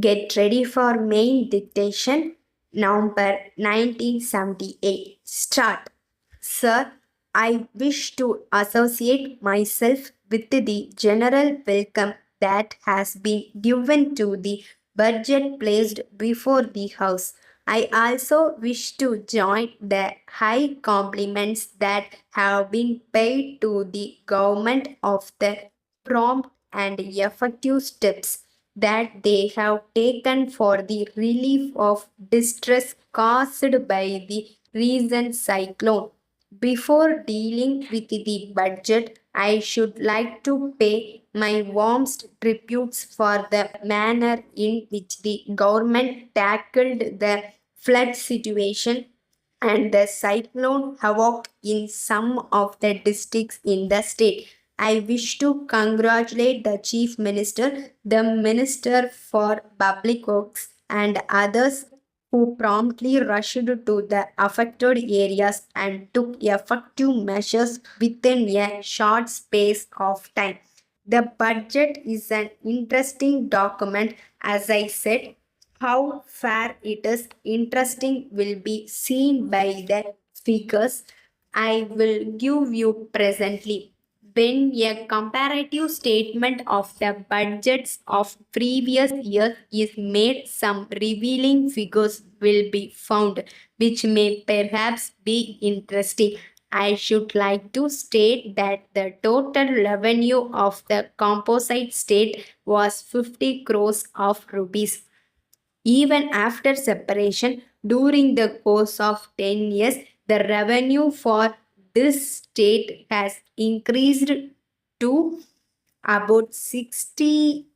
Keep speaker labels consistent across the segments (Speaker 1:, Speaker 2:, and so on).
Speaker 1: Get ready for main dictation, November 1978. Start. Sir, I wish to associate myself with the general welcome that has been given to the budget placed before the House. I also wish to join the high compliments that have been paid to the government of the prompt and effective steps that they have taken for the relief of distress caused by the recent cyclone. Before dealing with the budget, I should like to pay my warmest tributes for the manner in which the government tackled the flood situation and the cyclone havoc in some of the districts in the state. I wish to congratulate the Chief Minister, the Minister for Public Works, and others who promptly rushed to the affected areas and took effective measures within a short space of time. The budget is an interesting document, as I said. How fair it is interesting will be seen by the figures I will give you presently. When a comparative statement of the budgets of previous years is made, some revealing figures will be found, which may perhaps be interesting. I should like to state that the total revenue of the composite state was 50 crores of rupees. Even after separation, during the course of 10 years, the revenue for this state has increased to about 60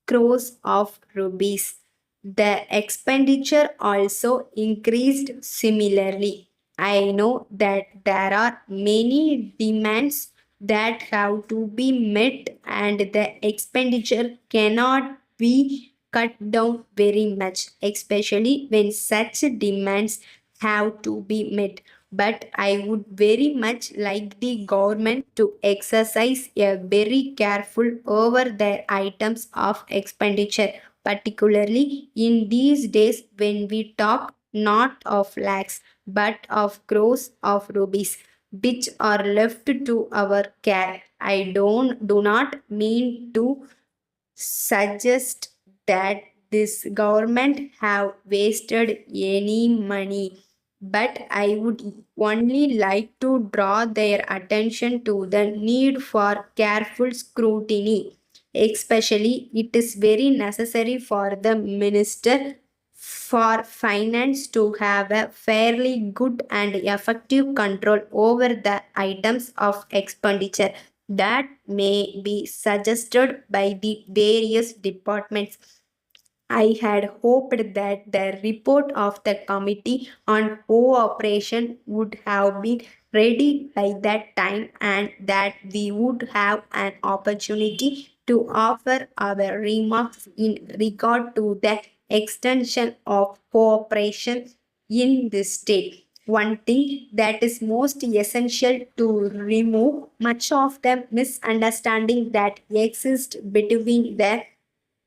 Speaker 1: crores of rupees. The expenditure also increased similarly. I know that there are many demands that have to be met, and the expenditure cannot be cut down very much, especially when such demands have to be met. But I would very much like the government to exercise a very careful over their items of expenditure, particularly in these days when we talk not of lakhs but of crores of rupees which are left to our care. I do not mean to suggest that this government have wasted any money, but I would only like to draw their attention to the need for careful scrutiny. Especially, it is very necessary for the minister for finance to have a fairly good and effective control over the items of expenditure that may be suggested by the various departments. I had hoped that the report of the Committee on Cooperation would have been ready by that time and that we would have an opportunity to offer our remarks in regard to the extension of cooperation in this state. One thing that is most essential to remove much of the misunderstanding that exists between the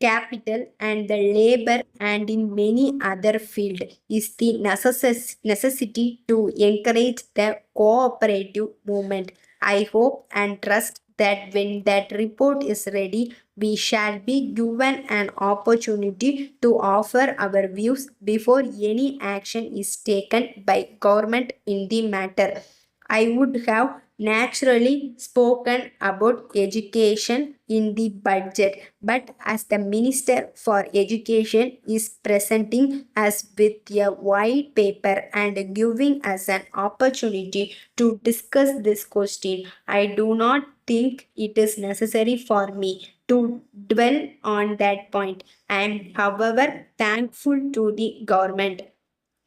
Speaker 1: capital and the labor and in many other fields is the necessity to encourage the cooperative movement. I hope and trust that when that report is ready, we shall be given an opportunity to offer our views before any action is taken by government in the matter. I would have naturally spoken about education in the budget, but as the Minister for Education is presenting us with a white paper and giving us an opportunity to discuss this question, I do not think it is necessary for me to dwell on that point. I am, however, thankful to the government.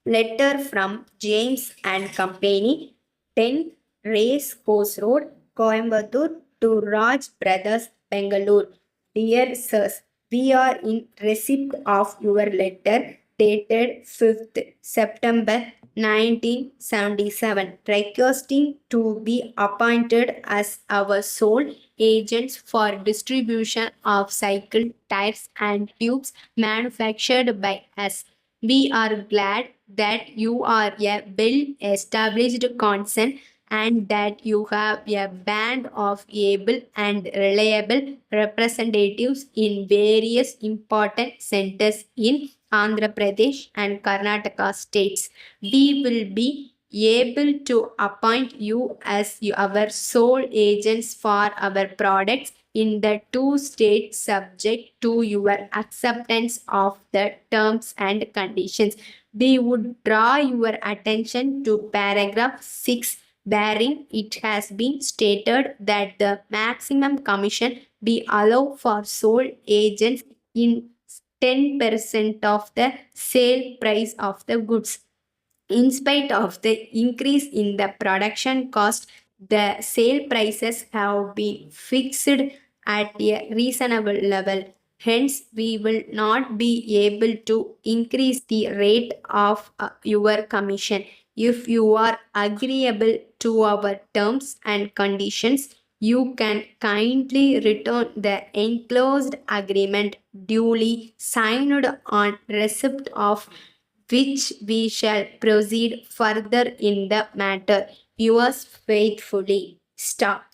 Speaker 1: Letter from James and Company, 10 Race Course Road, Coimbatore to Raj Brothers, Bangalore. Dear Sirs, we are in receipt of your letter dated 5th September 1977, requesting to be appointed as our sole agents for distribution of cycle tires and tubes manufactured by us. We are glad that you are a well established concern and that you have a band of able and reliable representatives in various important centers in Andhra Pradesh and Karnataka states. We will be able to appoint you as our sole agents for our products in the two states subject to your acceptance of the terms and conditions. We would draw your attention to paragraph 6 wherein it has been stated that the maximum commission we allow for sole agents in 10% of the sale price of the goods. In spite of the increase in the production cost, the sale prices have been fixed at a reasonable level. Hence, we will not be able to increase the rate of your commission. If you are agreeable to our terms and conditions, you can kindly return the enclosed agreement duly signed on receipt of which we shall proceed further in the matter. Yours faithfully, Star.